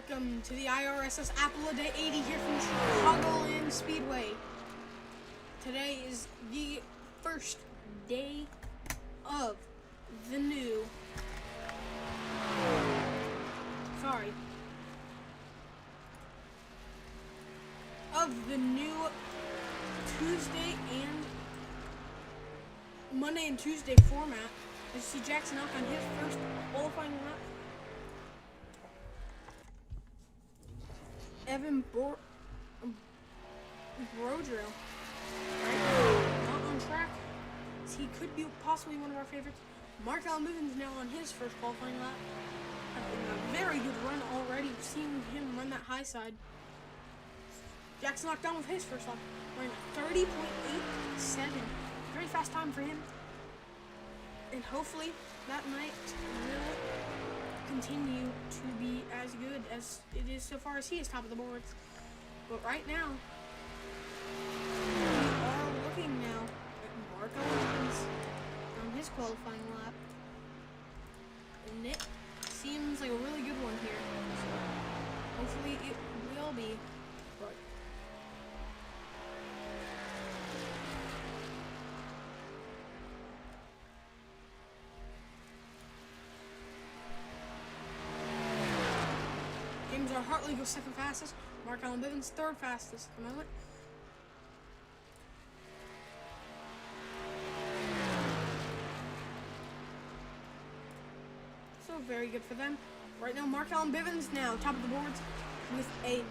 Welcome to the I.R.S.S Apple A Day 80 here from Chicagoland Speedway. Today is the first day of the new, Tuesday and Monday and Tuesday format. You see Jackson Knock on his first qualifying lap. Evan Brodrill, not on track. He could be possibly one of our favorites. Mark Allen Bivens now on his first qualifying lap. A very good run already. We've seen him run that high side. Jackson Knock down with his first lap, running a 30.87. Very fast time for him. And hopefully that might will continue to be as good as it is so far, as he is top of the boards. But right now, we are looking now at Mark Owens on his qualifying lap. And it seems like a really good one here. So hopefully it will be. But James R. Hartley goes second fastest. Mark Allen Bivens third fastest at the moment. So very good for them. Right now, Mark Allen Bivens now top of the boards with a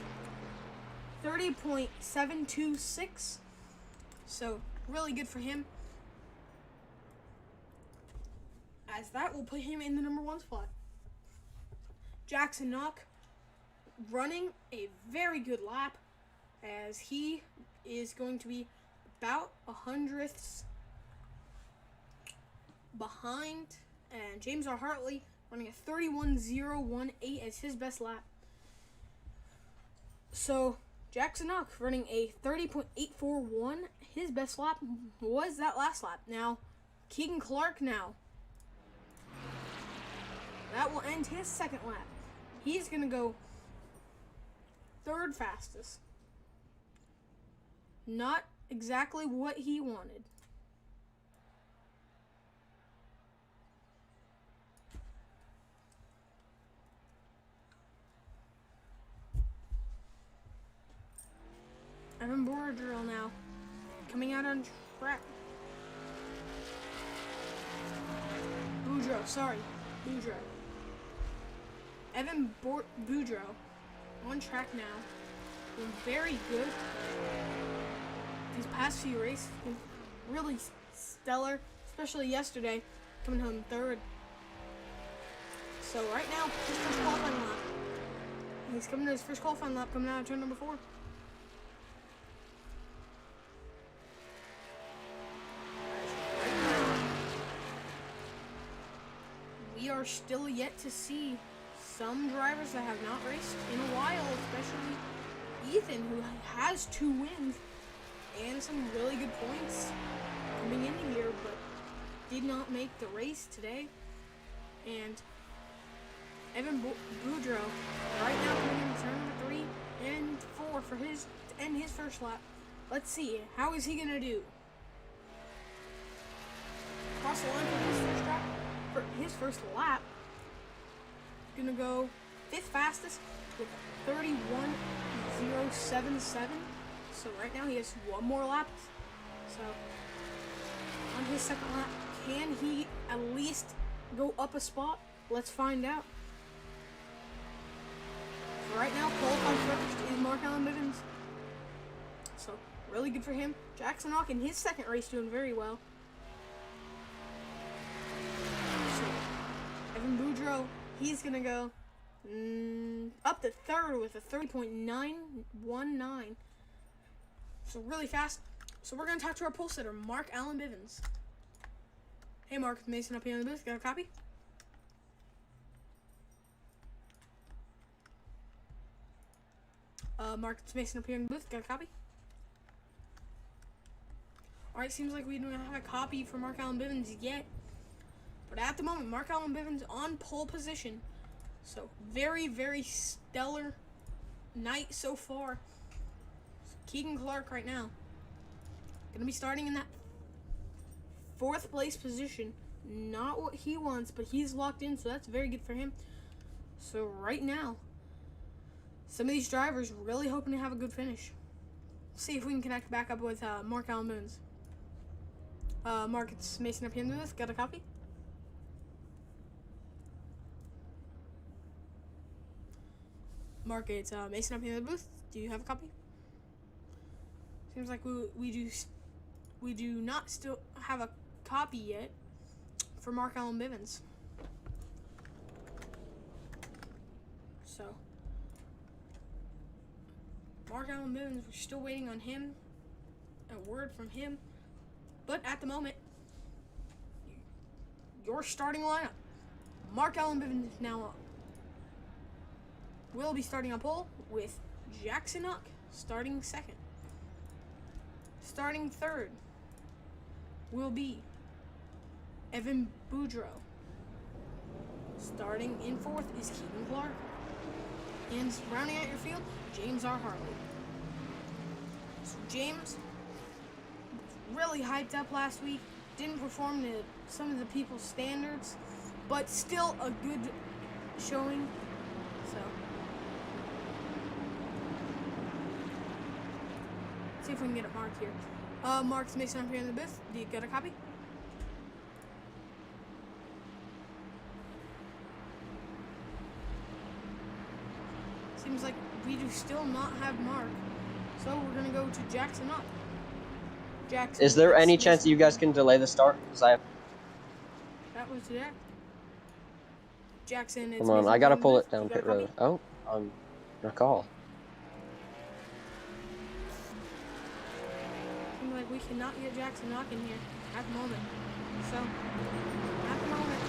30.726. So really good for him, as that will put him in the number 1 spot. Jackson Knock running a very good lap, as he is going to be about 100ths behind, and James R. Hartley running a 31.018 as his best lap. So Jackson Knock running a 30.841. His best lap was that last lap. Now Keegan Clark now. That will end his second lap. He's going to go third fastest. Not exactly what he wanted. Evan Brodrill now coming out on track. Boudreaux. Evan Boudreaux on track now. Been very good these past few races. Been really stellar, especially yesterday, coming home third. So right now, his first qualifying lap. He's coming to his first qualifying lap, coming out of turn number 4. We are still yet to see some drivers that have not raced in a while, especially Ethan, who has 2 wins and some really good points coming into here, but did not make the race today. And Evan Boudreaux right now coming in turn number 3 and 4 for his to end his first lap. Let's see, how is he gonna do? Cross the line for his first lap. Gonna go 5th fastest with 31.077. So right now he has 1 more lap. So on his second lap, can he at least go up a spot? Let's find out. So right now, qualifying first is Mark Allen Bivens. So really good for him. Jackson Knock in his second race doing very well. Evan Boudreaux, he's going to go up to third with a 30.919. So really fast. So we're going to talk to our pole sitter, Mark Allen Bivens. Hey Mark, it's Mason up here in the booth. Got a copy? Mark, it's Mason up here in the booth. Got a copy? Alright, seems like we don't have a copy for Mark Allen Bivens yet. But at the moment, Mark Allen Bivens on pole position. So very, very stellar night so far. So Keegan Clark right now gonna be starting in that 4th place position. Not what he wants, but he's locked in, so that's very good for him. So right now, some of these drivers really hoping to have a good finish. See if we can connect back up with Mark Allen Boons. Mark, it's Mason up here in the booth. Got a copy? Mark, it's Mason up here in the booth. Do you have a copy? Seems like we do not still have a copy yet for Mark Allen Bivens. So Mark Allen Bivens, we're still waiting on him, a word from him. But at the moment, your starting lineup, Mark Allen Bivens now will be starting on pole with Jackson Uck starting 2nd. Starting 3rd will be Evan Boudreau. Starting in 4th is Keegan Clark. And rounding out your field, James R. Hartley. So James was really hyped up last week. Didn't perform to some of the people's standards, but still a good showing. So see if we can get it marked here. Mark's Mason up here in the booth. Do you get a copy? Seems like we do still not have Mark. So we're going to go to Jackson Uck. Jackson. Is there any chance that you guys can delay the start? Because I have... That was Jack. Jackson. It's Come on, I got to pull it down pit road. Oh, your call. Seems like we cannot get Jackson Uck in here at the moment. So, at the moment,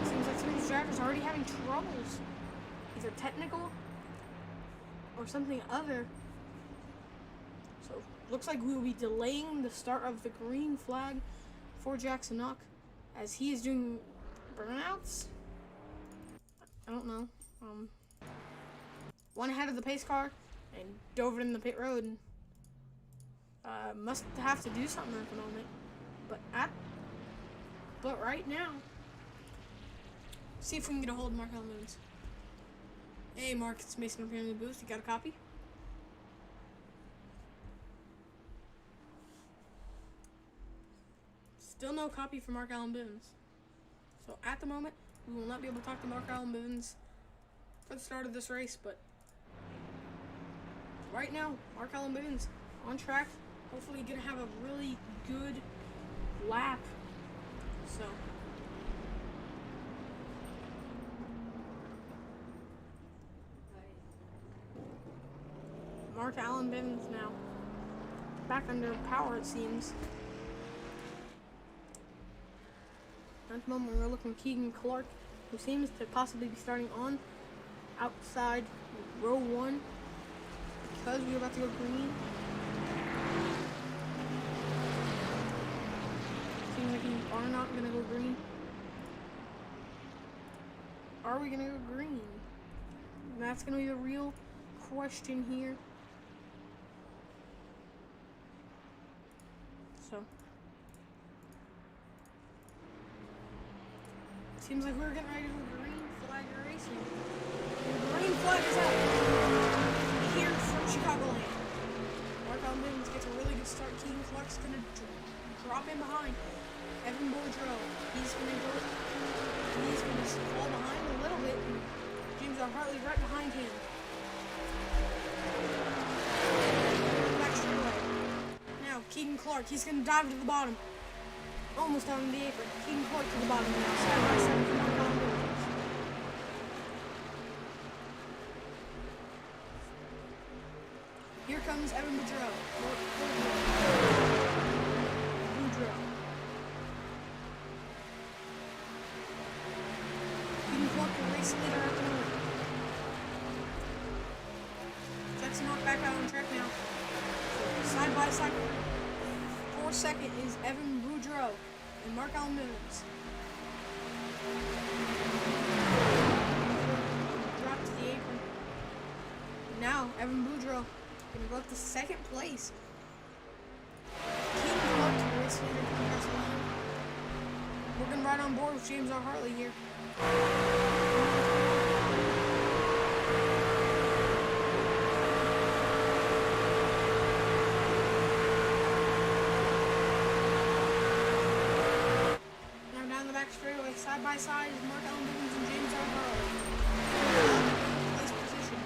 it seems like some of these drivers are already having troubles. Either technical or something other. So looks like we will be delaying the start of the green flag for Jackson Uck as he is doing burnouts. I don't know. One ahead of the pace car and dove it in the pit road. And, must have to do something at the moment. But right now, see if we can get a hold of Mark Allen Bivens. Hey Mark, it's Mason up here in the booth. You got a copy? Still no copy for Mark Allen Bivens. So at the moment, we will not be able to talk to Mark Allen Bivens for the start of this race, but right now, Mark Allen Bivens on track. Hopefully gonna have a really good lap. So Mark Allen Bivens now back under power, it seems. At the moment, we're looking at Keegan Clark, who seems to possibly be starting on outside row 1 because we're about to go green. Seems like we are not going to go green. Are we going to go green? That's going to be the real question here. So seems like we're getting ready to go green flag racing. The green flag is out here from Chicagoland. Mark Allen Bivens gets a really good start. Keegan Clark's going to drop in behind. Evan Boudreau, he's going to fall behind a little bit. And James R. Hartley right behind him. Back straight away. Now Keegan Clark, he's going to dive to the bottom. Almost down in the apron. Keegan Clark to the bottom now. Side by side with Mark Allen Bivens. Here comes Evan Boudreau. Boudreau. Keegan Clark, the race leader at the moment. Jackson Uck back out on track now. Side by side. 4nd is Evan Boudreau and Mark Allen Bivens. Evan Boudreaux gonna go up to second place. Keaton Clark to the race leader coming across the line. We're gonna ride on board with James R. Hartley here. Now down the back straightaway, side by side is Mark Allen Bivens and James R. Hartley. Place position.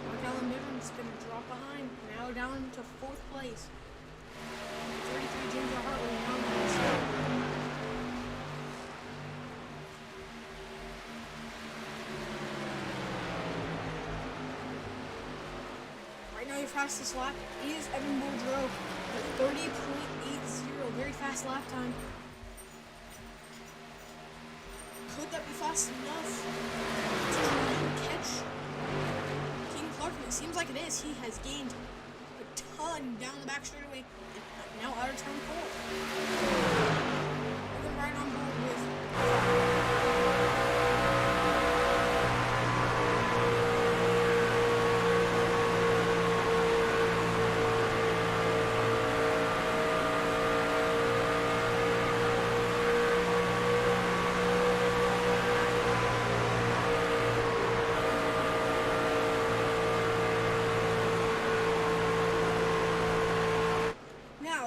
Mark Allen Bivens gonna drop behind. Now down to fourth place. 33 James R. Hartley now in the race. Right now your fastest lap is Evan Boudreaux at 30.80. Very fast lap time. Could that be fast enough to try and catch Keaton Clark? It seems like it is. He has gained a ton down the back straightaway and now out of turn 4. We're going to ride on board with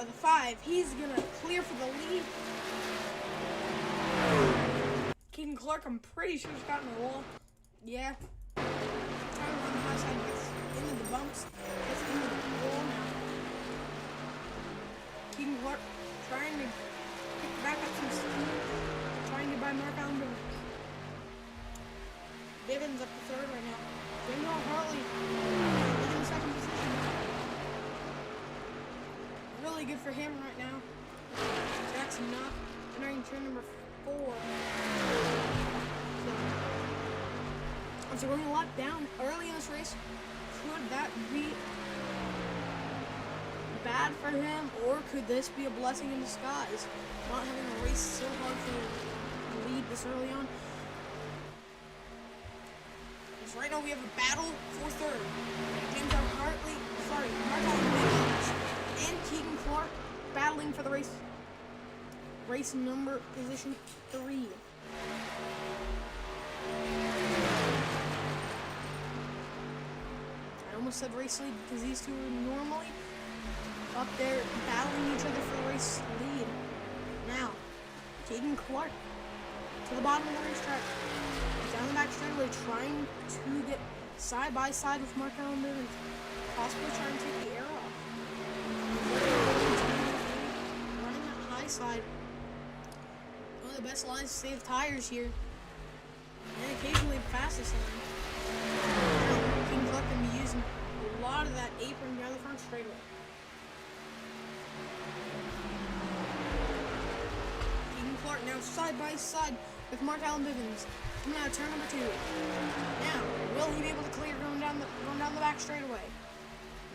the 5. He's gonna clear for the lead. Keaton Clark, I'm pretty sure he's gotten a wall. Yeah. Trying to run the high side, gets into the bumps, gets into the wall now. Keaton Clark trying to pick back up some steam, trying to buy Mark Allen Bivens. Bivens up to third right now. James R. Hartley in second position. Really good for him right now. Jackson not entering turn number 4. So we're going to lap down early in this race. Could that be bad for him, or could this be a blessing in disguise? Not having a race so hard for the lead this early on. So right now we have a battle for third. James R. Hartley, sorry, Mark Allen Bivens and Keaton Clark battling for the race number position 3. I almost said race lead because these two are normally up there battling each other for the race lead. Now, Keaton Clark to the bottom of the racetrack, down the back straightaway, trying to get side by side with Mark Allen Bivens, possibly trying to take the air off. Running that high side. One of the best lines to save tires here. And occasionally the fastest line. Keaton Clark can be using a lot of that apron down the front straightaway. Keaton Clark now side by side with Mark Allen Bivens. Coming out of turn number 2. Now, will he be able to clear going down the back straightaway?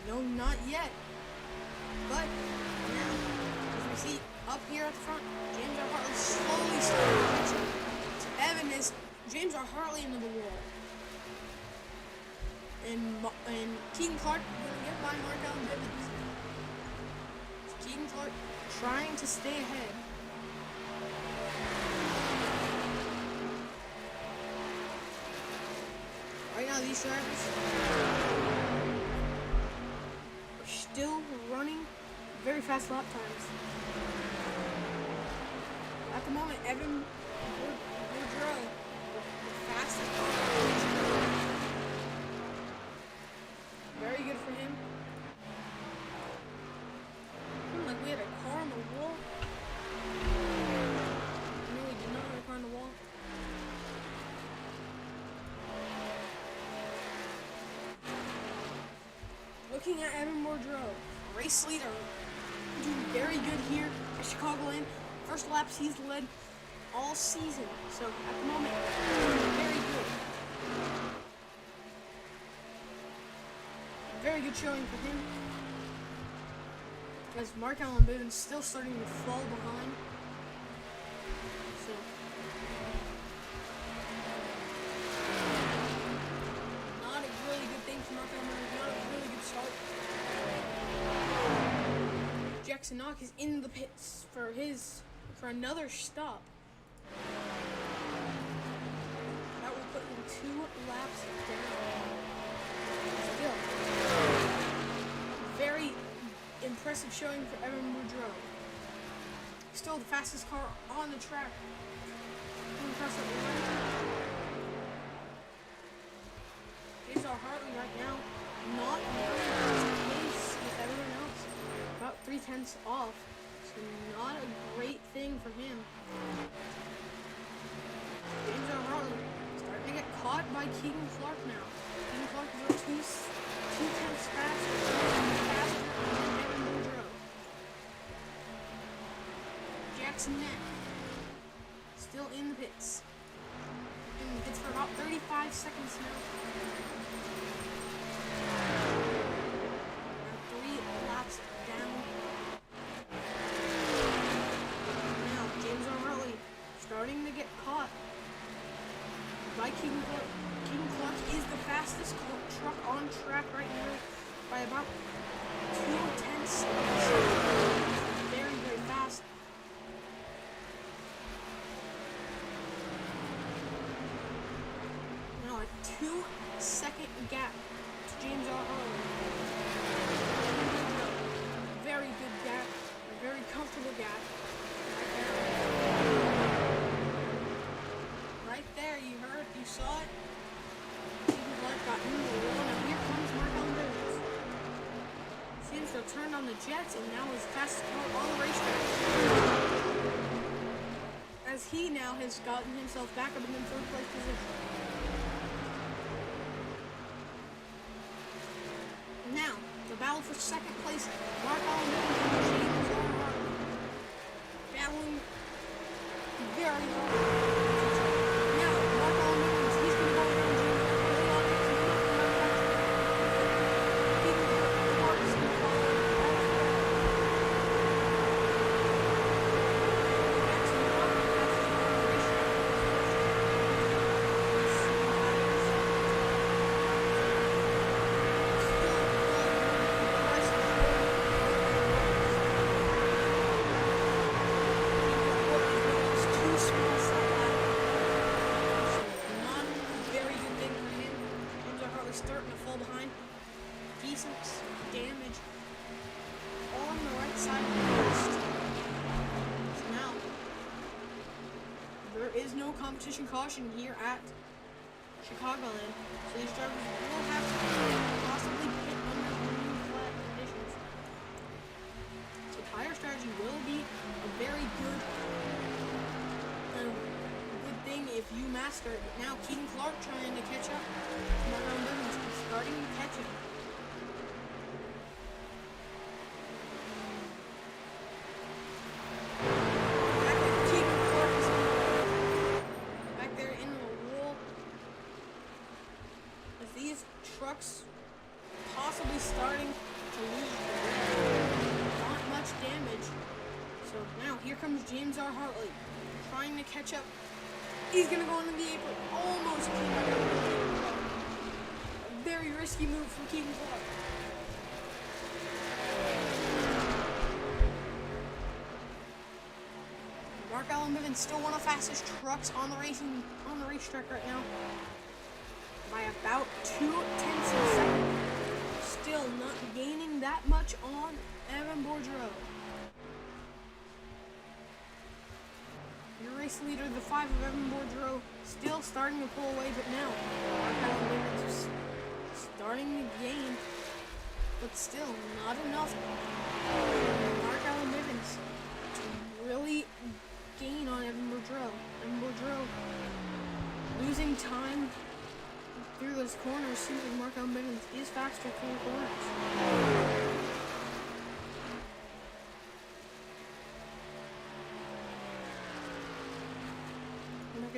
No, not yet. But now, as we see up here at the front, James R. Hartley slowly starting to catch him. So Evan is James R. Hartley into the wall. And Keaton Clark going to get by Mark Allen Bivens. So Keaton Clark trying to stay ahead. Right now these drivers are still running very fast lap times. At the moment, Evan Boudreaux, the fastest. Very good for him. Like we had a car on the wall. No, we did not have a car on the wall. Looking at Evan Boudreaux, race leader, doing very good here at Chicagoland. First laps he's led all season, so at the moment, very good. Very good showing for him. As Mark Allen Bivens still starting to fall behind. So not a really good thing for Mark Allen Jackson Knock is in the pits for another stop. That will put him 2 laps down. Still, very impressive showing for Evan Boudreau. Still the fastest car on the track. Impressive. James R. Hartley right now, not very fast pace with everyone else. About 3/10 off. So not a great thing for him. James R. Hartley starting to get caught by Keegan Clark now. Keegan Clark is about 2/10 faster than Evan Boudreau. Jackson Neck still in the pits. In the pits for about 35 seconds now. Now 3 laps down. Now James R. Hartley starting to get caught by Keegan Clark. Keegan Clark is the fastest truck on track right now by about 2/10 seconds. Very, very fast. Now a 2-second gap to James R. Hartley. Very good gap, a very comfortable gap. Right there, you heard, you saw it. Keegan Clark got in the wall. Now here comes Mark Bivens. Seems to have turned on the jets and now is fastest car on the racetrack. As he now has gotten himself back up in the 3rd place position. Now, the battle for 2nd place, Mark Bivens and James R. Hartley. Battling very hard. Now, Mark Bivens, he's going to go around James R. Hartley. Keegan Clark is going to follow him. Starting to fall behind. Decent damage on the right side of the post. So now, there is no competition caution here at Chicagoland. So these drivers will have to possibly pit under green flag conditions. So tire strategy will be a very good thing if you master it. But now Keegan Clark trying to catch up. Mark Bivens is starting to catch him. Back there, Keegan Clark is back there in the wall. As these trucks possibly starting to lose not much damage. So now here comes James R. Hartley trying to catch up. He's going to go into the apron. Almost came out. A very risky move from Keegan Clark. Mark Bivens still one of the fastest trucks on the racetrack right now. By about 2/10 seconds. Still not gaining that much on Evan Boudreau. Your race leader, the 5 of Evan Boudreau, still starting to pull away, but now Mark Bivens is starting to gain, but still not enough for Mark Bivens to really gain on Evan Boudreau. Evan Boudreau losing time through those corners. Seems like Mark Bivens is faster through the corners.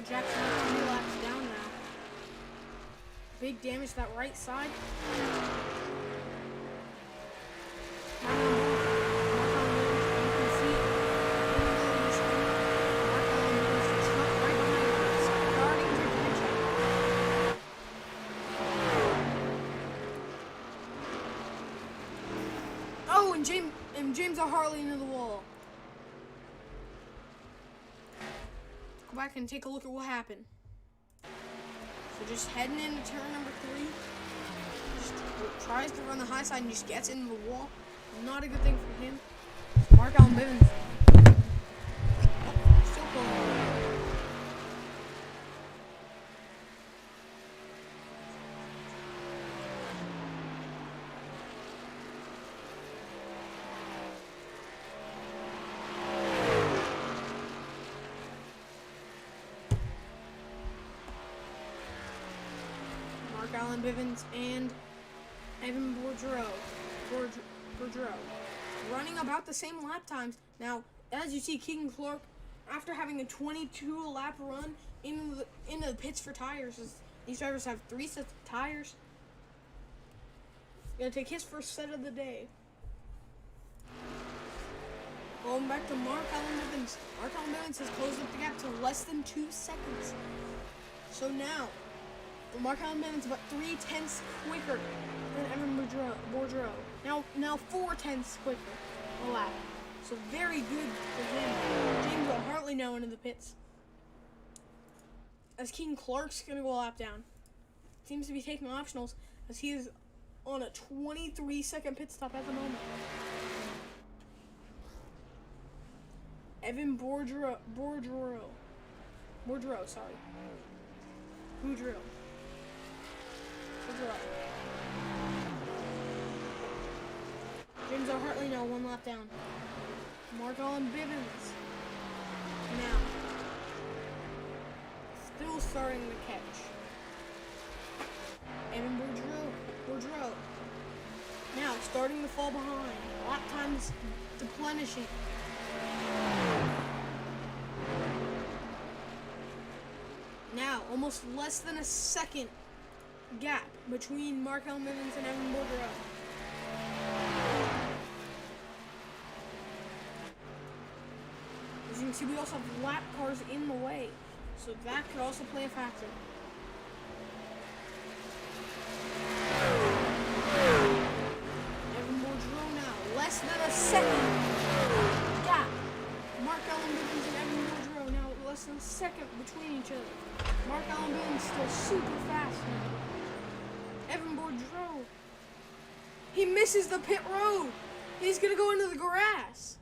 Jackson 3 laps down now. Big damage to that right side. Oh, Oh, and James R. Hartley into the wall. Go back and take a look at what happened. So just heading into turn number 3. Just tries to run the high side and just gets into the wall. Not a good thing for him. Mark Allen Bivens. Oh, still pulling. Mark Allen Bivens and Evan Bourdreau running about the same lap times. Now, as you see, Keegan Clark, after having a 22-lap run into the pits for tires, these drivers have 3 sets of tires. Gonna take his first set of the day. Going back to Mark Allen Bivens. Mark Allen Bivens has closed up the gap to less than 2 seconds. So now, Mark Allen Bivens about 3/10 quicker than Evan Bourdreau. Now 4/10 quicker a lap. So very good for him. James R. Hartley now into the pits. As Keegan Clark's gonna go a lap down. Seems to be taking optionals as he is on a 23-second pit stop at the moment. Evan Bourdreau. James R. Hartley now 1 lap down. Mark Allen Bivens now still starting to catch. Evan Bourdreau now starting to fall behind. Lap times replenishing. Now almost less than a second gap between Mark Allen Bivens and Evan Bourdreau. As you can see, we also have lap cars in the way, so that could also play a factor. Evan Bourdreau now, less than a second gap. Mark Allen Bivens and Evan Bourdreau now less than a second between each other. Mark Allen Bivens still super fast now. Evan Bourdreau, he misses the pit road. He's gonna go into the grass.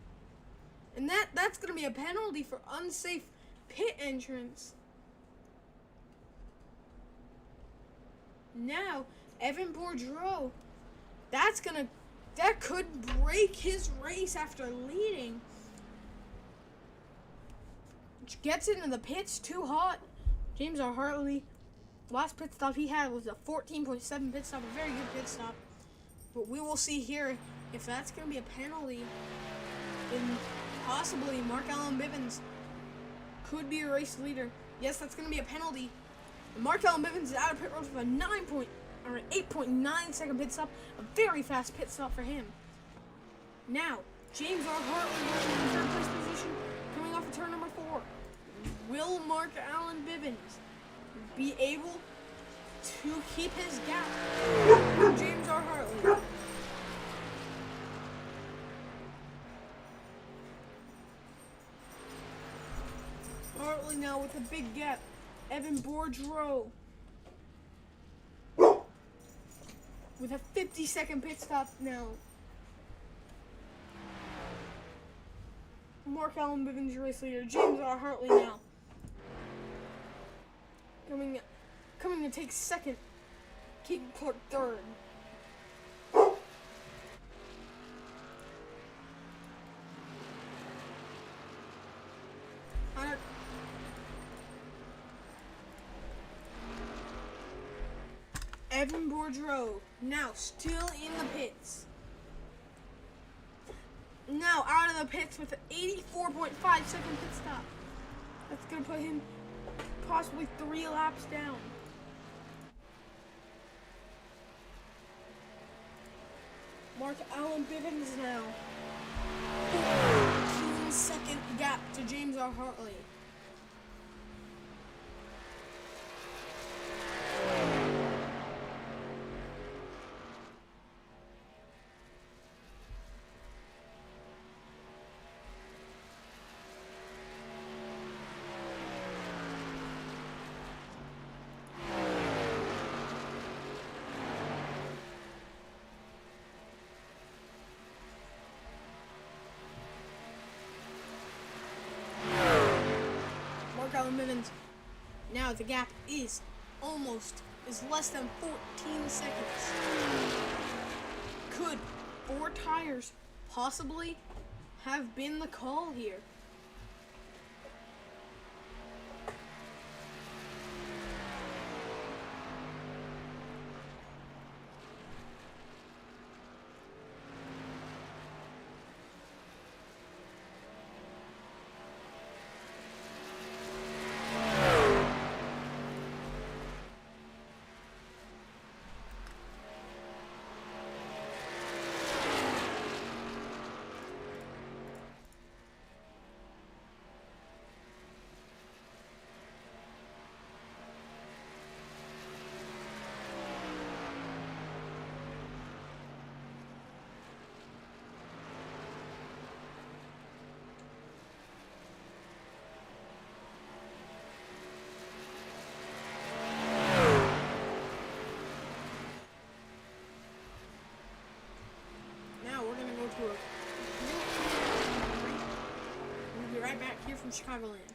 And that's going to be a penalty for unsafe pit entrance. Now, Evan Bourdreau, that could break his race after leading. Which gets into the pits too hot. James R. Hartley, the last pit stop he had was a 14.7 pit stop, a very good pit stop. But we will see here if that's going to be a penalty. And possibly Mark Allen Bivens could be a race leader. Yes, that's going to be a penalty. And Mark Allen Bivens is out of pit road with a 8.9 second pit stop. A very fast pit stop for him. Now, James R. Hartley in third place position coming off of turn number 4. Will Mark Allen Bivens be able to keep his gap from James R. Hartley? Hartley now with a big gap. Evan Bourdreau with a 50-second pit stop now. Mark Allen Bivens, race leader. James R. Hartley now coming to take second. Keegan Clark third. Evan Bourdreau now still in the pits. Now out of the pits with an 84.5 second pit stop. That's going to put him possibly 3 laps down. Mark Allen Bivens now. 14-second gap to James R. Hartley. Bivens. Now the gap is less than 14 seconds. Could 4 tires possibly have been the call here? We'll be right back here from Chicagoland.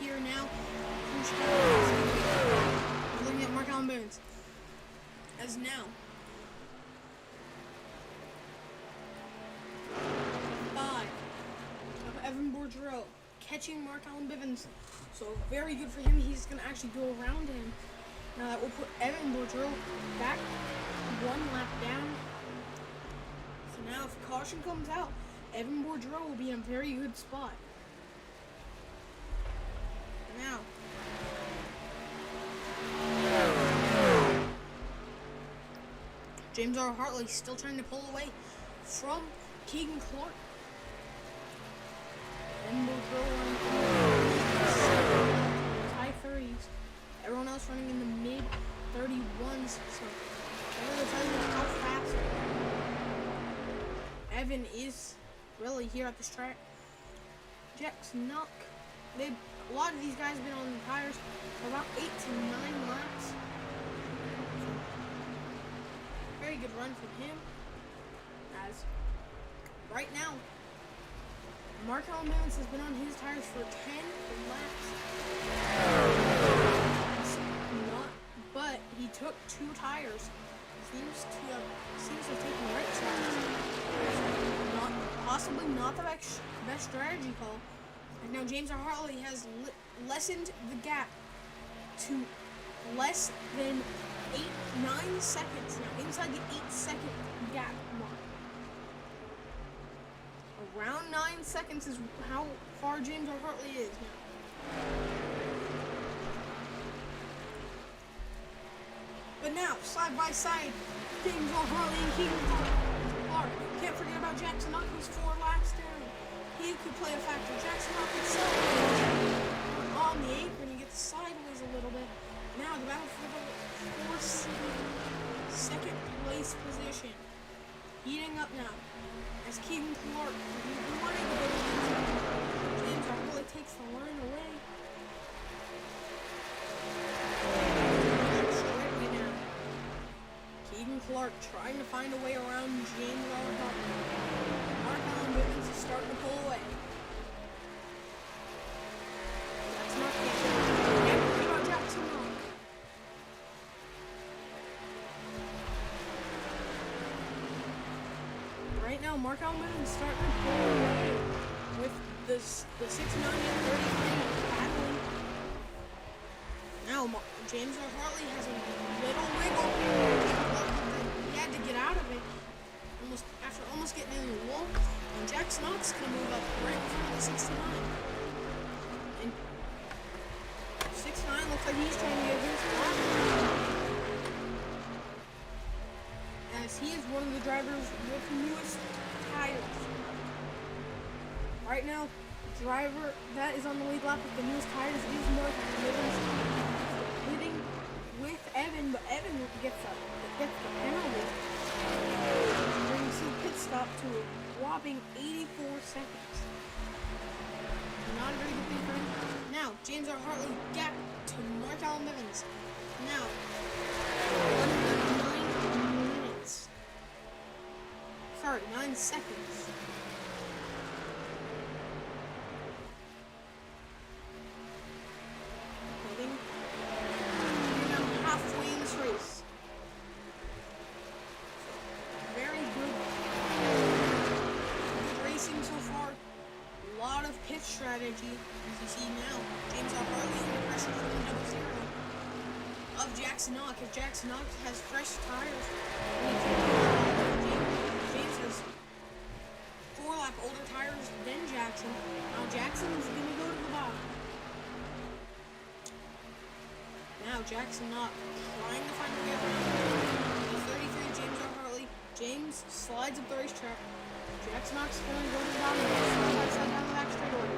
Here now, we're looking at Mark Allen Bivens. As now, 5 of Evan Bourdreau catching Mark Allen Bivens. So very good for him. He's going to actually go around him. Now that will put Evan Bourdreau back 1 lap down. So now if caution comes out, Evan Bourdreau will be in a very good spot. Now, James R. Hartley still trying to pull away from Keegan Clark. And we'll throw high 30s. Everyone else running in the mid 31s. So, they're telling you how fast Evan is really here at this track. Jack's knock. A lot of these guys have been on the tires for about 8 to 9 laps. Very good run from him. As right now, Mark Allen Bivens has been on his tires for 10 laps. But he took 2 tires. Seems to have taken right tires. Possibly not the best strategy call. And now James R. Hartley has lessened the gap to less than 8-9 seconds now, inside the 8-second gap mark. Around 9 seconds is how far James R. Hartley is now. But now, side by side, James R. Hartley and Keegan Clark. Can't forget about Jackson Knock, who's 4 laps down. He could play a factor. Jackson Knock himself on the apron. He gets sideways a little bit. Now the battle for the 4th second place position. Heating up now as Keegan Clark, James R. Hartley takes the line away. Straight now. Keegan Clark trying to find a way around James R. Hartley. Mark Allen Bivens is starting to pull away. That's not good. Jackson Knock. Right now, Mark Allen Bivens is starting to pull away with the 6-9 and 30 battling. Now, James R. Hartley has a little wiggle. He had to get out of it. after almost getting in the wall. And Jackson Knox gonna move up right in front of the 69. And 69 looks like he's trying to get his spot. As he is one of the drivers with the newest tires. Right now, the driver that is on the lead lap with the newest tires is Mark Evans, leading with Evan, but Evan gets the penalty. Brings his pit stop to a whopping 84 seconds. Not a very good thing for him. Now, James R. Hartley gap to Mark Evans. Now, 9 minutes. Sorry, 9 seconds. We're now halfway in this race. Very good. Good racing so far. A lot of pit strategy. As you see now, James R. Hartley under pressure from the double zero of Jackson Knox. If Jackson Knox has fresh tires, James has 4 lap older tires than Jackson. Now Jackson's gonna go to the bottom. Now Jackson Knox trying to find a way around. The 33 James R. Hartley. James slides up the racetrack. Jackson Knox is going to go to the bottom. Side by side down the back straightaway.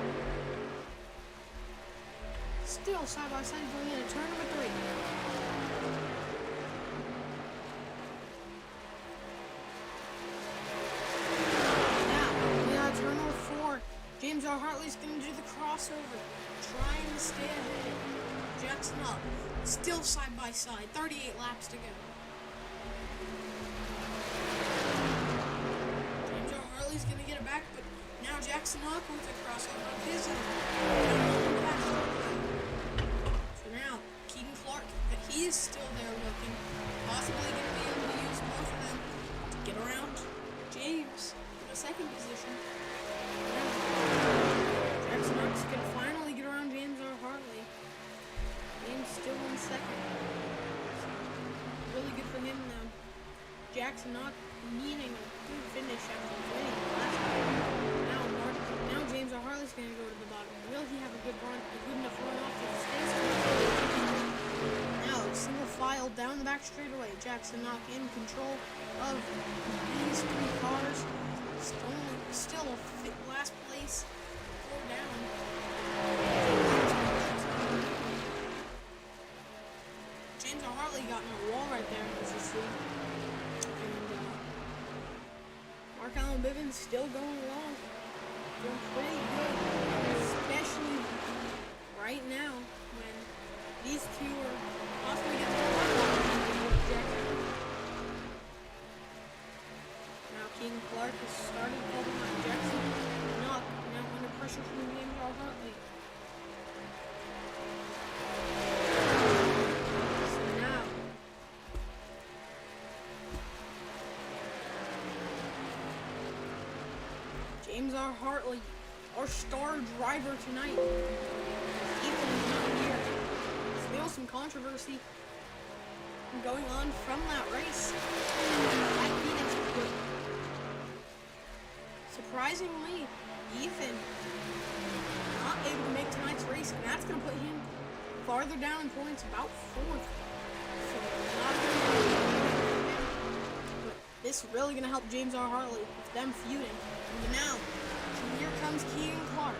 Still side by side going into turn number 3. Now, we got turn number 4. James R. Hartley's going to do the crossover, trying to stay ahead. Jackson up, still side by side, 38 laps to go. James R. Hartley's going to get it back, but now Jackson up with a crossover of his own. So now, Keegan Clark, but he is still there looking, possibly going to be able to use both of them to get around James in the second position. Jackson Knox can finally get around James R. Hartley. James still in second. Really good for him now. Jackson Knox needing a good finish after winning last time. Now James R. Hartley's going to go to the bottom. Will he have a good enough run off to stay? Now single file down the back straightaway. Jackson Knox in control of these 3 cars. Still a last place. 4 down. James R. Hartley got in a wall right there, as you see. And Mark Evans still going along. Doing pretty good. Especially right now when these 2 are possibly getting a lot. Now Keegan Clark has started holding on Jackson. Not now under pressure from James R. Hartley. James R. Hartley, our star driver tonight. Ethan is not here. Still some controversy going on from that race. Surprisingly, Ethan not able to make tonight's race, and that's going to put him farther down in points, about 4th. So not a good. But this is really going to help James R. Hartley with them feuding. And now, here comes Keegan Clark.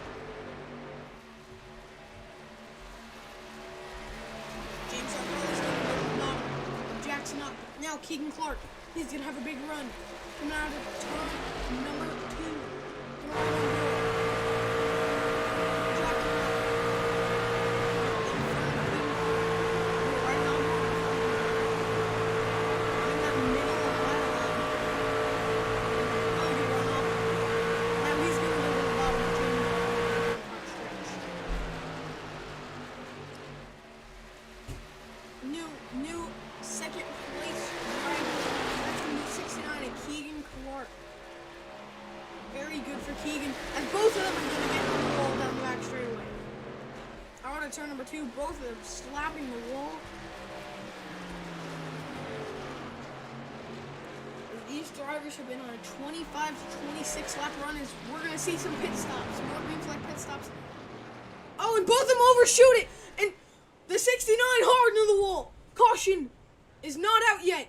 James R. Hartley's going to go to the bottom. Jackson up. Now Keegan Clark. He's going to have a big run. Coming out of turn number 2. Coming out of new second place driver. That's going to be 69 and Keegan Clark. Very good for Keegan. And both of them are going to get on the wall down the back straightaway. Out of turn number 2, both of them slapping the wall. These Most drivers have been on a 25 to 26 lap run. As we're gonna see some pit stops, more green flag pit stops. Oh, and both of them overshoot it, and the 69 hard into the wall. Caution is not out yet.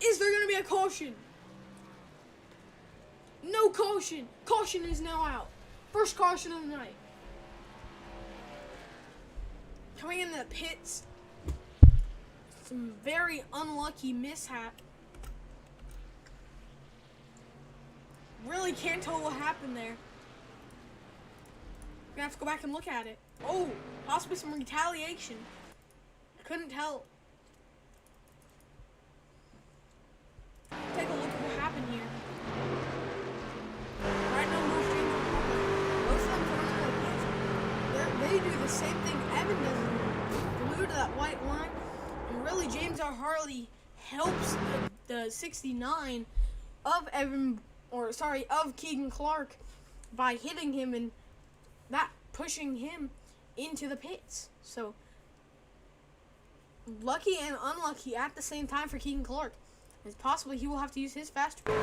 Is there gonna be a caution? No caution. Caution is now out. First caution of the night. Coming in the pits, some very unlucky mishap. Really can't tell what happened there. Gonna have to go back and look at it. Oh, possibly some retaliation. Couldn't tell. Take a look at what happened here. Right now, most of them they do the same thing Evan does. Glued to that white line, and really James R.S.S helps the 69 of of Keegan Clark by hitting him and that pushing him into the pits. So lucky and unlucky at the same time for Keegan Clark, as possibly he will have to use his fast. And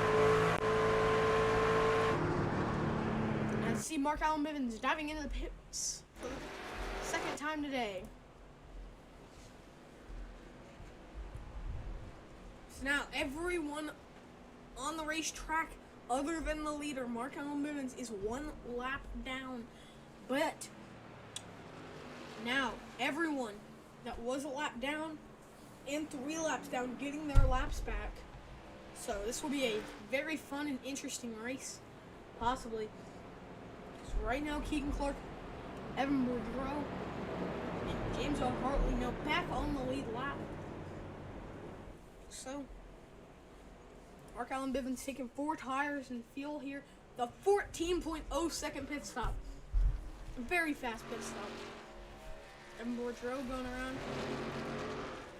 I see Mark Allen Bivens diving into the pits for the second time today. So now everyone on the racetrack, other than the leader, Mark Allen Bivens, is 1 lap down. But now everyone that was a lap down and 3 laps down getting their laps back. So this will be a very fun and interesting race, possibly. So right now, Keegan Clark, Evan Boudreau, and James Hartley now back on the lead lap. So Mark Allen Bivens taking 4 tires and fuel here. The 14.0 second pit stop. A very fast pit stop. Evan Boudreau going around.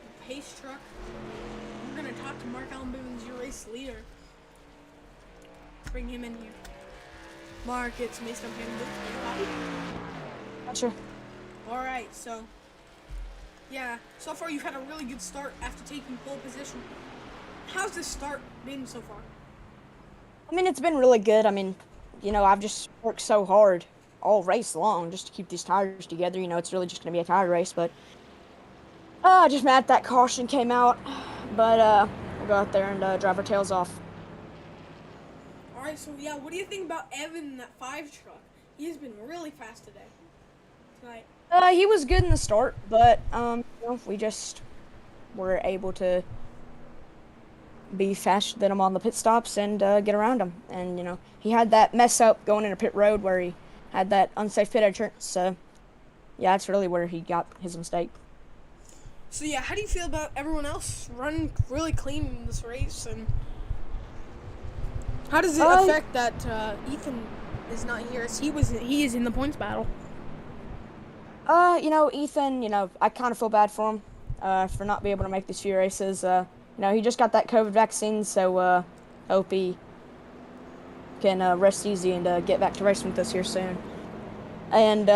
The pace truck. We're going to talk to Mark Allen Bivens, your race leader. Bring him in here. Mark, it's me, Stump Sure. Alright, so yeah, so far you've had a really good start after taking pole position. How's this start been so far? I mean, it's been really good. I mean, you know, I've just worked so hard all race long just to keep these tires together. You know, it's really just going to be a tire race, but just mad that caution came out. But we'll go out there and drive our tails off. Alright, so yeah, what do you think about Evan in that 5 truck? He's been really fast tonight. He was good in the start, but you know, we just were able to be faster than him on the pit stops and get around him. And you know, he had that mess up going into pit road where he had that unsafe pit entrance. So yeah, that's really where he got his mistake. So yeah, how do you feel about everyone else running really clean in this race, and how does it affect that Ethan is not here as he is in the points battle? You know, Ethan, you know, I kind of feel bad for him for not being able to make these few races. You know, he just got that COVID vaccine, so hope he can rest easy and get back to racing with us here soon. And,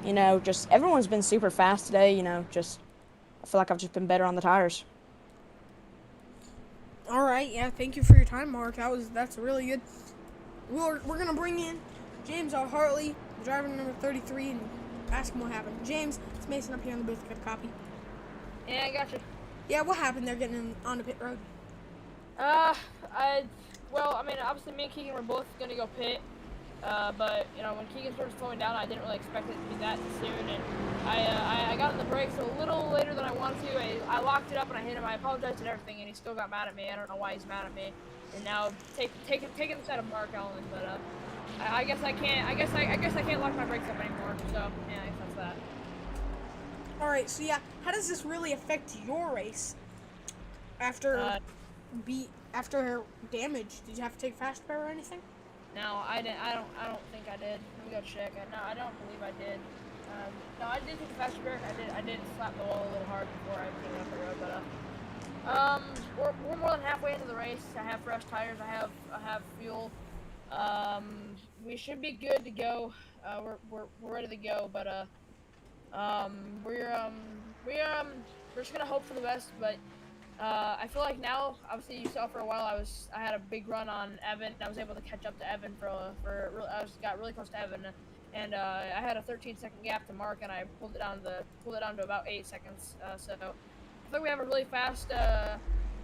you know, just everyone's been super fast today, you know, just I feel like I've just been better on the tires. All right, yeah, thank you for your time, Mark. That's really good. We're going to bring in James R. Hartley, driver number 33, and ask him what happened. James, it's Mason up here on the booth. Got a copy. Yeah, I got you. Yeah, what happened there getting on the pit road? Well, I mean, obviously me and Keegan were both going to go pit, but, you know, when Keegan started slowing down, I didn't really expect it to be that soon, and I got on the brakes a little later than I wanted to. I locked it up and I hit him. I apologized and everything, and he still got mad at me. I don't know why he's mad at me. And now taking the side of Mark Allen, but I guess I can't lock my brakes up anymore. So yeah, I guess that's that. All right, so yeah, how does this really affect your race after damage? Did you have to take fast repair or anything? No, I didn't. I don't think I did. Let me go check. No, I don't believe I did. No, I did take the fast repair. I did slap the wall a little hard before I put it up the road, but we're more than halfway into the race. I have fresh tires. I have fuel. We should be good to go. We're ready to go, but we're just gonna hope for the best. But I feel like now, obviously, you saw for a while I had a big run on Evan. And I was able to catch up to Evan got really close to Evan, and I had a 13-second gap to Mark, and I pulled it down to about 8 seconds. So I feel like we have a really fast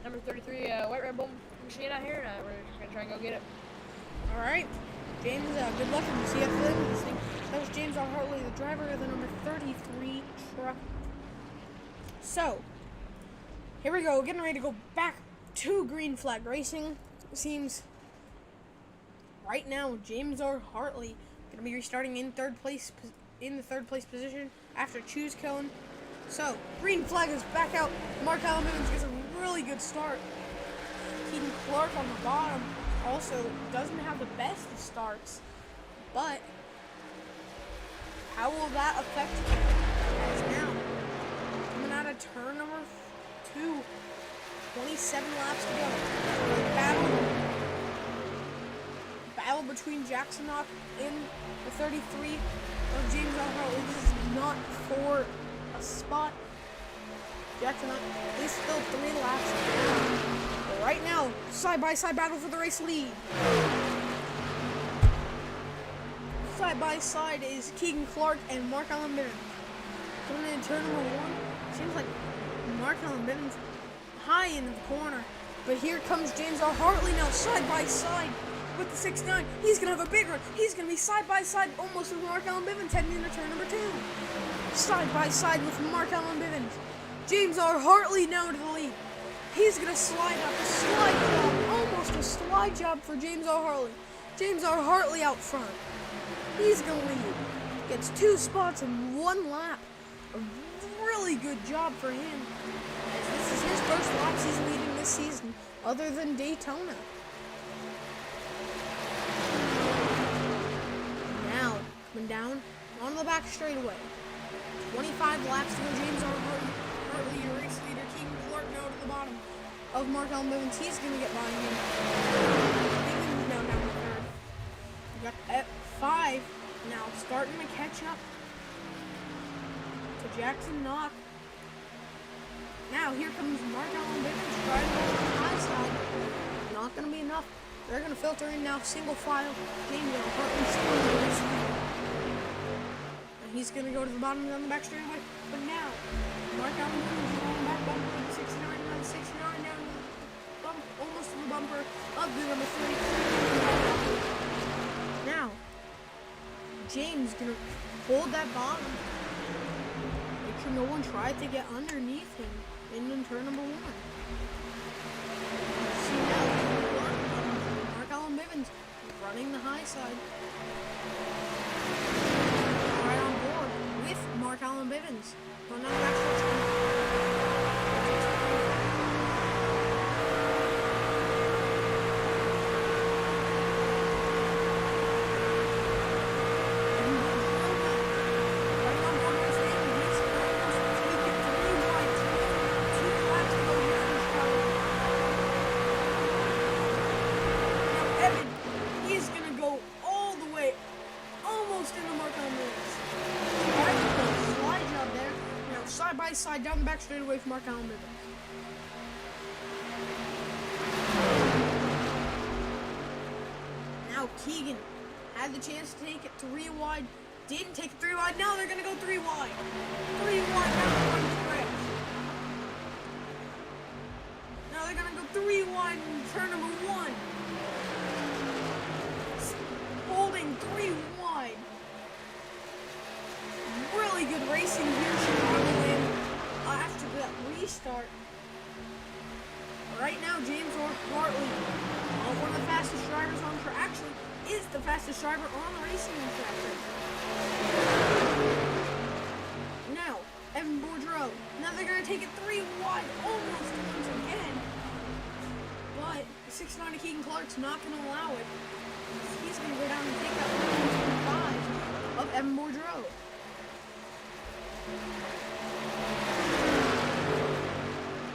number 33 White Red Bull machine out here, and we're just gonna try and go get it. All right, James. Good luck in the CF this thing. That was James R. Hartley, the driver of the number 33 truck. So. Here we go, getting ready to go back to green flag racing. Seems right now James R. Hartley going to be restarting in the third place position after choose killing. So green flag is back out. Mark Allen Bivens gets a really good start. Keaton Clark on the bottom also doesn't have the best of starts, but how will that affect him? As now coming out of turn number 27 laps to go. Battle between Jackson Knock and the 33 of James R. Hartley. This is not for a spot. Jackson Knock is still 3 laps to go. But right now, side-by-side battle for the race lead. Side-by-side is Keegan Clark and Mark Allen Bivens. Coming in turn number 1, seems like Mark Allen Bivens high into the corner, but here comes James R. Hartley now side by side with the 6'9". He's gonna have a big run. He's gonna be side by side almost with Mark Allen Bivens heading into turn number 2. Side by side with Mark Allen Bivens. James R. Hartley now to the lead. He's gonna slide up a slide job, almost a slide job for James R. Hartley. James R. Hartley out front. He's gonna lead. Gets 2 spots in 1 lap. A really good job for him. This is his first laps he's leading this season, other than Daytona. Now, coming down on the back straightaway. 25 laps to go. James R. Hartley, your race leader. Keegan Clark now to the bottom of Mark Allen Bivens. He's going to get by him. Bivens now down to third. We got F5 now starting to catch up to Jackson Knock. Now here comes Mark Allen Bivens driving on the high side. Not going to be enough. They're going to filter in now single file. James R. Hartley still in the race lead. And he's going to go to the bottom down the back straightaway. But now Mark Allen Bivens is on back bumper with the 69 down, 69 down, almost to the bumper of the number 3. Now James going to hold that bottom. Make sure no one tried to get underneath him in turn number 1. See now, Mark Allen Bivens running the high side. Right on board with Mark Allen Bivens. Going down the back stretch. Side down the back straight away from Mark Allen Bivens. Now Keegan had the chance to take it 3 wide, didn't take it 3 wide. Now they're gonna go 3 wide. 3 wide down the front stretch. Now they're gonna go 3 wide in turn number 1. Holding 3 wide. Really good racing here, Chicagoland. After that restart. Right now, James R. Hartley, one of the fastest drivers on track, actually is the fastest driver on the racing track. Now, Evan Boudreaux. Now they're going to take it 3 wide almost once again. But the 690 Keegan Clark's not going to allow it. He's going to go down and take out 5 of Evan Boudreaux.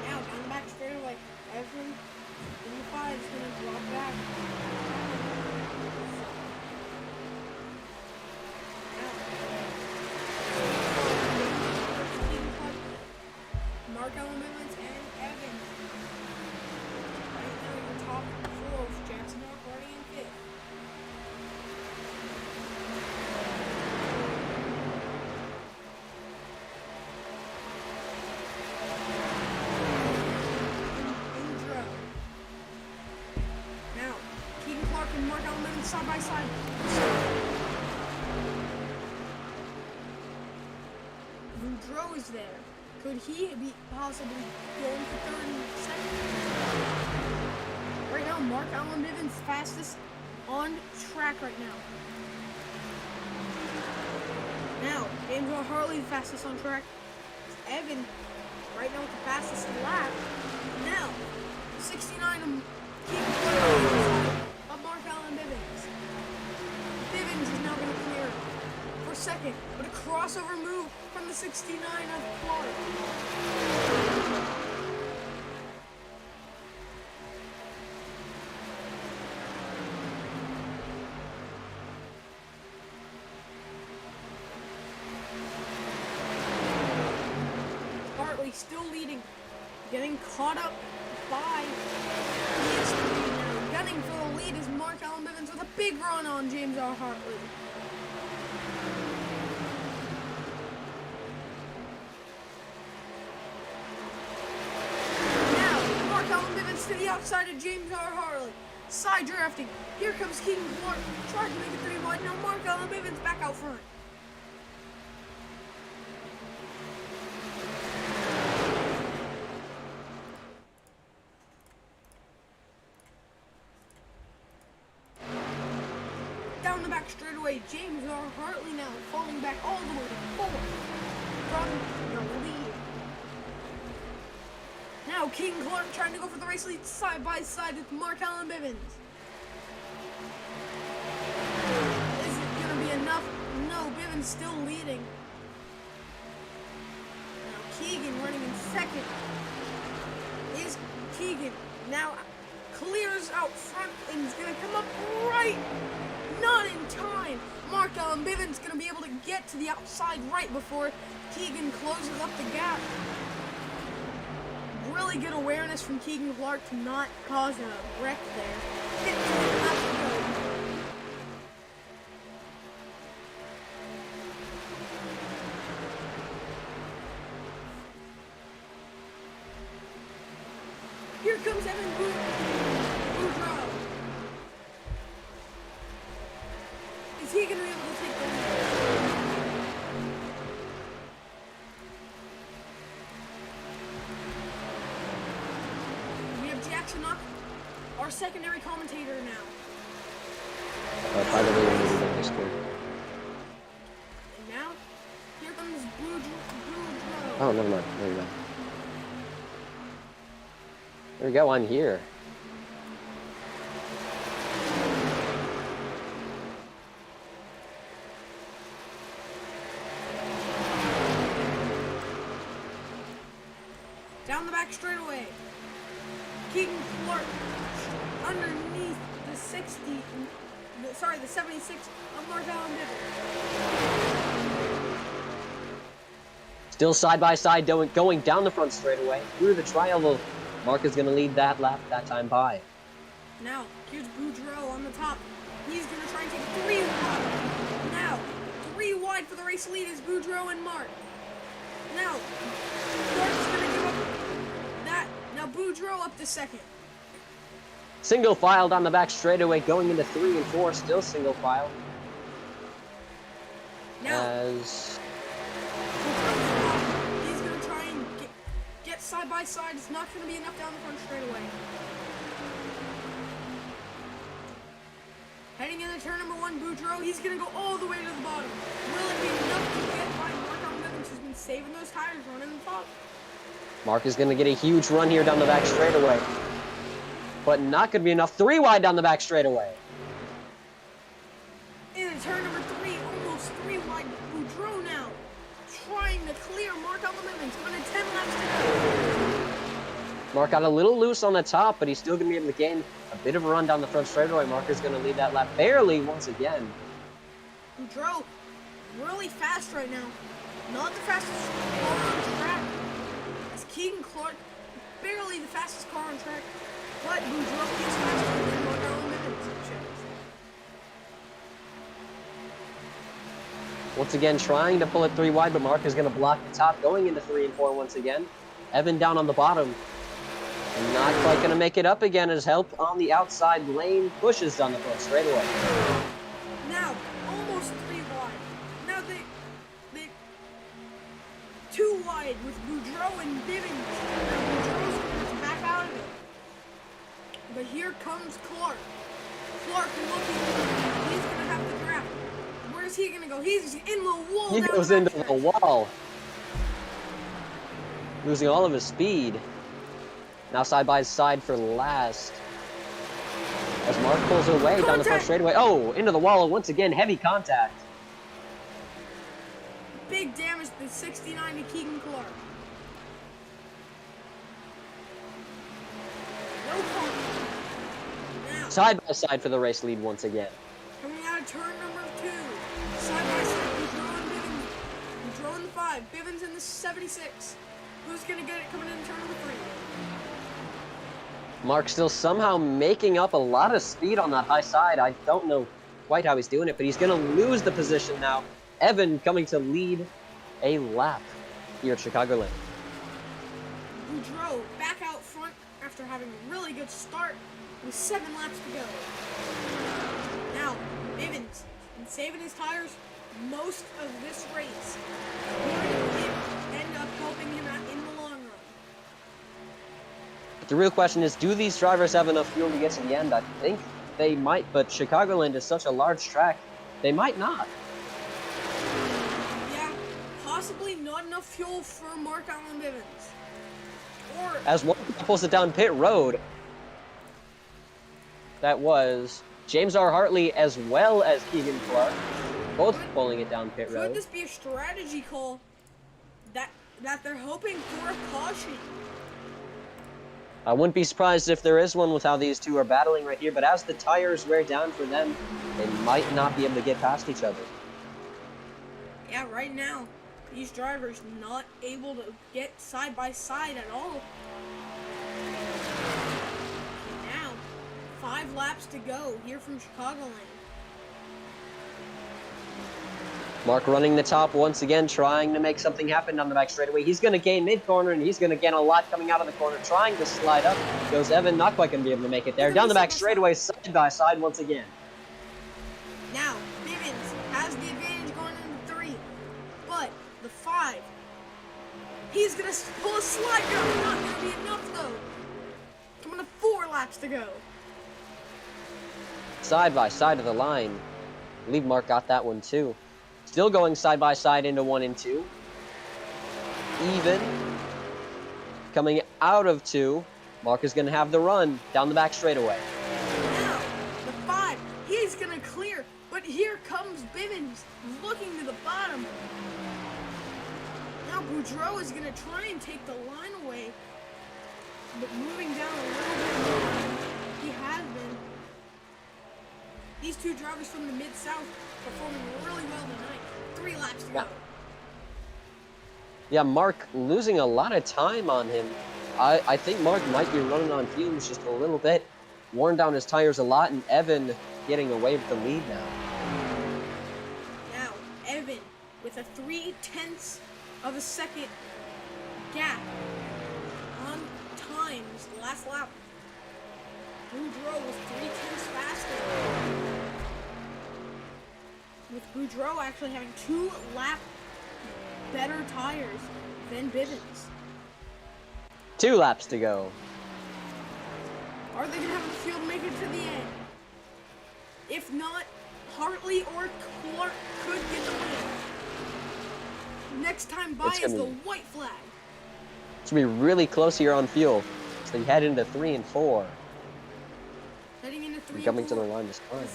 Now down the back straightaway, Evan in the 5 is going to drop back. Mark Allen Bivens and Evan Mark Allen Bivens side by side. Boudreaux is there. Could he be possibly going for third and second? Right now, Mark Allen Bivens fastest on track right now. Now, James Hartley the fastest on track. Evan right now with the fastest lap. Now, 69 of Mark Allen Bivens. Bivens is now going to clear for second, but a crossover move from the 69 of Clark. Hartley still leading, getting caught up by gunning for the lead is Mark Allen Bivens with a big run on James R. Hartley. Now, Mark Allen Bivens to the outside of James R. Hartley. Side drafting. Here comes Keegan Clark, trying to make it 3 wide. Now Mark Allen Bivens back out front. Down the back straightaway, James R. Hartley now falling back all the way to 4 from the lead. Now Keegan Clark trying to go for the race lead side by side with Mark Allen Bivens. Is it going to be enough? No, Bivens still leading. Now Keegan running in second. Is Keegan now clears out front and is going to come up right. Not in time. Mark Allen Bivens going to be able to get to the outside right before Keegan closes up the gap. Really good awareness from Keegan Clark to not cause a wreck there. 15 laps to go. Here comes Evan Boudreaux. Is he going to be able to take the lead? We have Jackson Knock, our secondary commentator now. By the way, we're moving on this score. And now, here comes Boudreaux. Oh, never mind. There you go. There we go, I'm here. Down the back straightaway. Keegan Clark underneath the 76 of Mark Allen Bivens. Still side by side, going down the front straightaway. Through the triangle. Mark is going to lead that lap that time by. Now, here's Boudreaux on the top. He's going to try and take 3 wide. Now, 3 wide for the race lead is Boudreaux and Mark. Now, Clark is going to give up that. Now, Boudreaux up to second. Single file down the back straightaway, going into 3 and 4, still single file. Now, As he's going to try and get side by side. It's not going to be enough down the front straightaway. Heading into turn number 1, Boudreaux, he's going to go all the way to the bottom. Will it be enough to get by Mark Allen Bivens, who's been saving those tires running the top? Mark is going to get a huge run here down the back straightaway. But not going to be enough. 3 wide down the back straightaway. In turn number 3, almost 3 wide. Boudreaux now trying to clear Mark Allen Bivens. Going to 10 laps to go. Mark got a little loose on the top, but he's still going to be able to gain a bit of a run down the front straightaway. Mark is going to lead that lap barely once again. Boudreaux really fast right now. Not the fastest car on track. As Keegan Clark, barely the fastest car on track. But Boudreaux is faster than Mark Allen Bivens. Once again, trying to pull it 3 wide, but Mark is going to block the top, going into 3 and 4 once again. Evan down on the bottom. Not quite going to make it up again as help on the outside lane pushes down the front straightaway. Now, almost 3 wide. Now they 2 wide with Boudreaux and Bivens. Now Boudreaux's back out of it. But here comes Clark. Clark looking, he's going to have to grab. Where's he going to go? He's in the wall. He goes into the wall. Losing all of his speed. Now side by side for last. As Mark pulls away down the front straightaway. Oh, into the wall once again. Heavy contact. Big damage to 69 to Keegan Clark. No problem. Now, Side by side for the race lead once again. coming out of turn number 2. Side by side. Boudreaux and Bivens. Boudreaux in the 5. Bivens in the 76. Who's going to get it coming in turn number 3? Mark still somehow making up a lot of speed on that high side. I don't know quite how he's doing it, but he's going to lose the position now. Evan coming to lead a lap here at Chicagoland. Boudreaux back out front after having a really good start with 7 laps to go. Now, Bivens been saving his tires most of this race. Could end up helping him out in the long run. But the real question is, do these drivers have enough fuel to get to the end? I think they might, but Chicagoland is such a large track, they might not. Yeah, possibly not enough fuel for Mark Allen Bivens. Or As one pulls it down pit road, that was James R. Hartley as well as Keegan Clark, both pulling it down pit could road. this be a strategy call that they're hoping for a caution? I wouldn't be surprised if there is one with how these two are battling right here, but as the tires wear down for them, they might not be able to get past each other. Yeah, right now, these drivers not able to get side by side at all. Now, 5 laps to go here from Chicagoland. Mark running the top once again, trying to make something happen down the back straightaway. He's going to gain mid-corner, and he's going to gain a lot coming out of the corner, trying to slide up. Goes Evan, not quite going to be able to make it there. Down the back straightaway, side by side once again. Now, Bivens has the advantage going into 3, but the 5, he's going to pull a slide down. Not going to be enough, though. Coming to 4 laps to go. Side by side of the line. I believe Mark got that one too. Still going side by side into 1 and 2. Even. Coming out of 2. Mark is going to have the run down the back straightaway. Now, the 5, he's going to clear, but here comes Bivens looking to the bottom. Now Boudreaux is going to try and take the line away, but moving down a little bit more. He has been. These two drivers from the Mid-South performing really well tonight. 3 laps to go. Yeah, Mark losing a lot of time on him. I think Mark might be running on fumes just a little bit. Worn down his tires a lot, and Evan getting away with the lead now. Now, Evan with a 0.3 of a second gap on times last lap. Boudreaux was 0.3 faster. With Boudreaux actually having 2 lap better tires than Bivens. 2 laps to go. Are they going to have the fuel to make it to the end? If not, Hartley or Clark could get the win. Next time by is the white flag. It's going to be really close here on fuel. So they head into 3 and 4. Heading into 3 Coming and to 4. the line this time.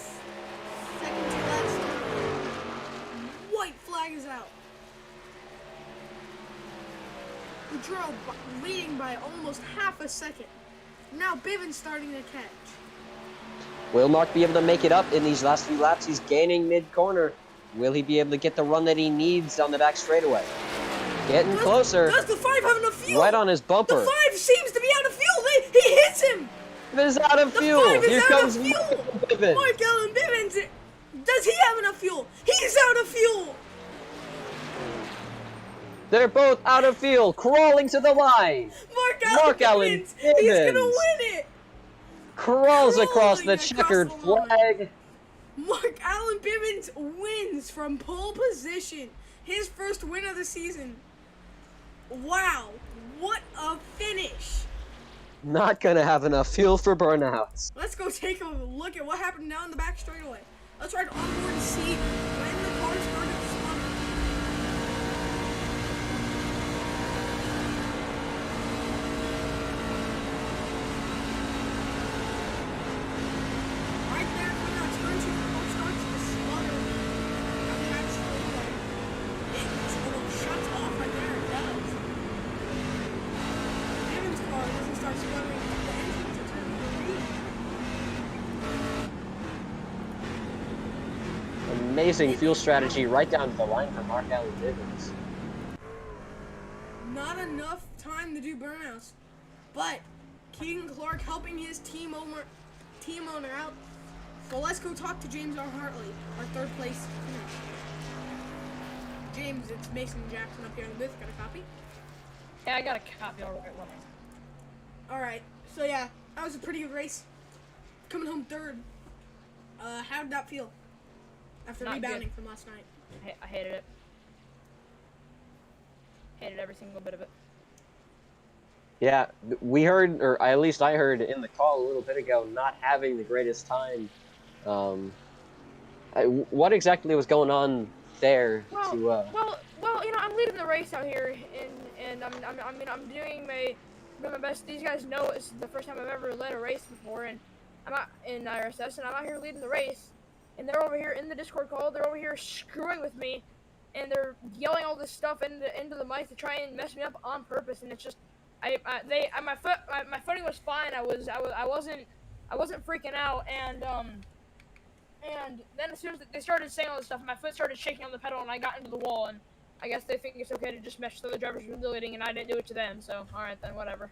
Second to last start. White flag is out. Boudreaux leading by almost half a second. Now Bivens starting to catch. Will Mark be able to make it up in these last few laps? He's gaining mid-corner. Will he be able to get the run that he needs on the back straightaway? Getting closer. Does the 5 have enough fuel? Right on his bumper. The 5 seems to be out of fuel. He hits him. Bivens out of fuel. The 5 is Here out comes of fuel. Bivens. Mark Allen Bivens. Does he have enough fuel? He's out of fuel. They're both out of field, crawling to the line. Mark Allen Allen Bivens! He's gonna Bivens win it! crawls across Crawling the across checkered the line. flag. Mark Allen Bivens wins from pole position. His first win of the season. Wow, what a finish! Not gonna have enough fuel for burnouts. Let's go take a look at what happened down the back straightaway. Let's ride onboard and see when the car started to slumber. Right there, when that turn two, the car starts to slumber. I mean, actually, it shuts off right there. It does. Evan's car doesn't start spluttering at the entrance of turn three. Amazing fuel strategy right down to the line for Mark Allen Bivens. Not enough time to do burnouts, but Keegan Clark helping his team owner out. So let's go talk to James R. Hartley, our third place finish. James, it's Mason Jackson up here in the booth. Got a copy? Yeah, I got a copy already. All right. So yeah, that was a pretty good race. Coming home third. How did that feel after Not rebounding good. from last night? I hated it. Hated every single bit of it. Yeah, we heard, or at least I heard in the call a little bit ago, not having the greatest time. What exactly was going on there? Well, you know, I'm leading the race out here, and I'm doing my best. These guys know it's the first time I've ever led a race before, and I'm out in I.R.S.S, and I'm out here leading the race, and they're over here in the Discord call. They're over here screwing with me, and they're yelling all this stuff into the mic to try and mess me up on purpose, and it's just, my footing was fine. I wasn't freaking out, and then as soon as they started saying all this stuff, my foot started shaking on the pedal, and I got into the wall, and I guess they think it's okay to just mess with the drivers who are leading, and I didn't do it to them, so alright then, whatever.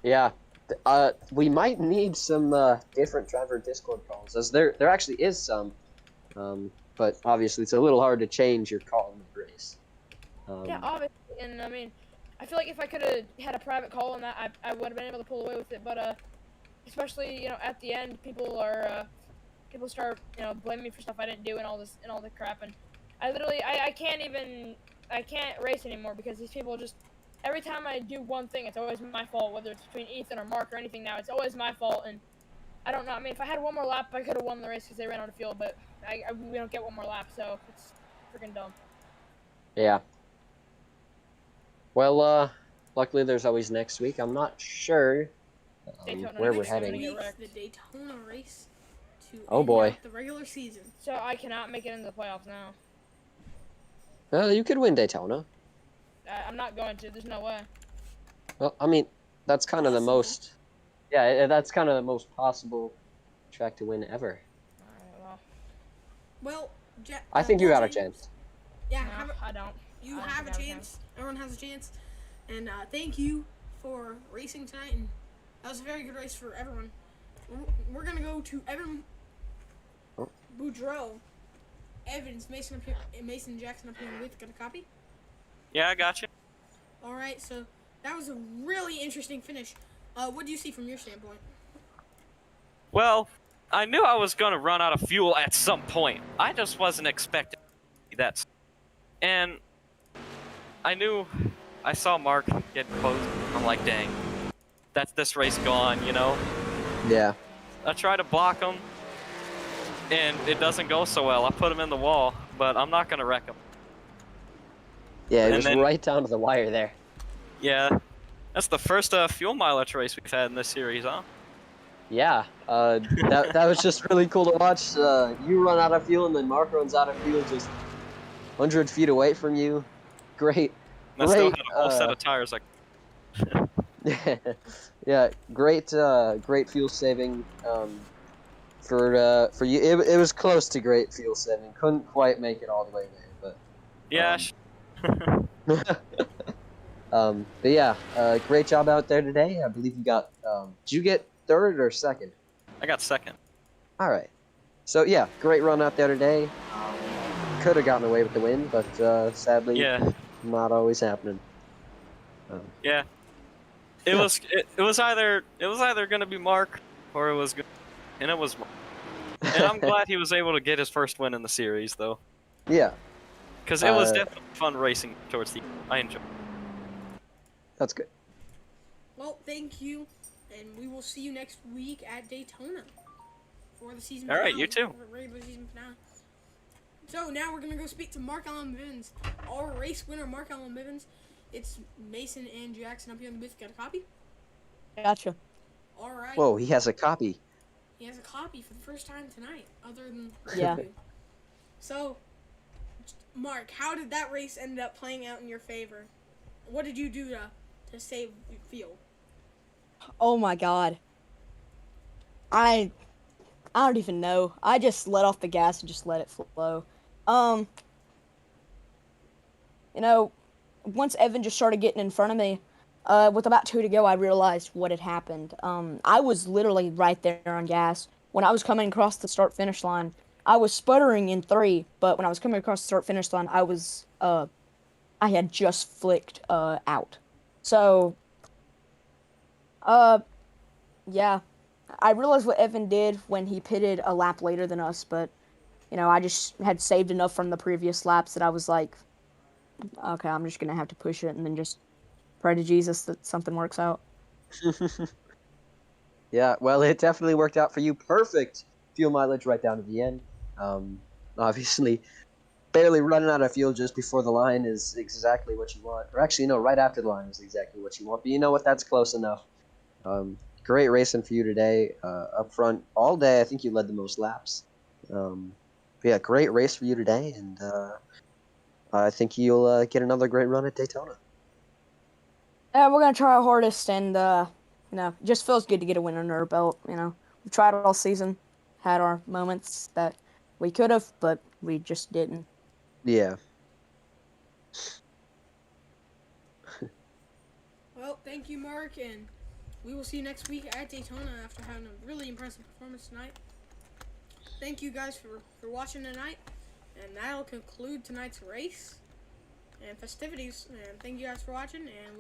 Yeah, we might need some different driver Discord calls, as there actually is some, but obviously it's a little hard to change your call in the race. Yeah, obviously, and I mean, I feel like if I could have had a private call on that, I would have been able to pull away with it, but especially, you know, at the end, people start, you know, blaming me for stuff I didn't do and all the crap, and I can't race anymore because these people just, every time I do one thing, it's always my fault, whether it's between Ethan or Mark or anything now, it's always my fault, and I don't know, I mean, if I had one more lap, I could have won the race because they ran out of fuel, but we don't get one more lap, so it's freaking dumb. Yeah. Well, luckily there's always next week. I'm not sure where we're Next heading. week, the Daytona race to Oh end boy. out the regular season. So I cannot make it into the playoffs now. You could win Daytona. I'm not going to, there's no way. Well, I mean, that's kind of the Possible. most... Yeah, that's kind of the most possible track to win ever. Alright, Well, I think you got a James, chance. Yeah, no, I don't. you I don't have a think I have a chance. Everyone has a chance. And thank you for racing tonight. And that was a very good race for everyone. We're going to go to Evan Boudreaux. Evans, Mason Jackson up here with. Got a copy? Yeah, I got you. All right, so that was a really interesting finish. What do you see from your standpoint? Well, I knew I was going to run out of fuel at some point. I just wasn't expecting that. And I saw Mark get close. I'm like, dang, that's this race gone, you know? Yeah. I try to block him, and it doesn't go so well. I put him in the wall, but I'm not going to wreck him. Yeah, it And was then- right down to the wire there. Yeah, that's the first fuel mileage race we've had in this series, huh? Yeah, that was just really cool to watch. You run out of fuel, and then Mark runs out of fuel just 100 feet away from you. Great. And I still Great, had a whole set of tires. Like, yeah, great fuel saving for you. It was close to great fuel saving. Couldn't quite make it all the way there, yeah, but yeah, great job out there today. I believe you got. Did you get third or second? I got second. All right. So yeah, great run out there today. could have gotten away with the win, but sadly, Yeah, not always happening. yeah. It Yeah. was either gonna be Mark or it was and it was Mark. And I'm glad he was able to get his first win in the series though, Yeah, because it was definitely fun racing towards the end. I enjoyed. that's good. Well, thank you, and we will see you next week at Daytona for the season All right, finale. you too. For the regular season finale. So now we're gonna go speak to Mark Allen Bivens, our race winner, Mark Allen Bivens. It's Mason and Jackson up here in the booth. Got a copy? Gotcha. All right. Whoa, he has a copy. He has a copy for the first time tonight, other than Yeah. you. So, Mark, how did that race end up playing out in your favor? What did you do to save the field? Oh my god. I don't even know. I just let off the gas and just let it flow. You know, once Evan just started getting in front of me, with about 2 to go, I realized what had happened. I was literally right there on gas. When I was coming across the start-finish line, I was sputtering in 3, but when I was coming across the start-finish line, I had just flicked, out. So, yeah. I realized what Evan did when he pitted a lap later than us, but, you know, I just had saved enough from the previous laps that I was like, okay, I'm just gonna have to push it and then just pray to Jesus that something works out. Yeah, well, it definitely worked out for you. Perfect fuel mileage right down to the end. Obviously, barely running out of fuel just before the line is exactly what you want. Or actually, no, right after the line is exactly what you want. But you know what? That's close enough. Great racing for you today. Up front all day, I think you led the most laps. But yeah, great race for you today, and I think you'll get another great run at Daytona. Yeah, we're gonna try our hardest, and you know, it just feels good to get a win under our belt. You know, we tried all season, had our moments that we could have, but we just didn't. Yeah. Well, thank you, Mark, and we will see you next week at Daytona after having a really impressive performance tonight. Thank you guys for watching tonight, and that'll conclude tonight's race and festivities. And thank you guys for watching, and we'll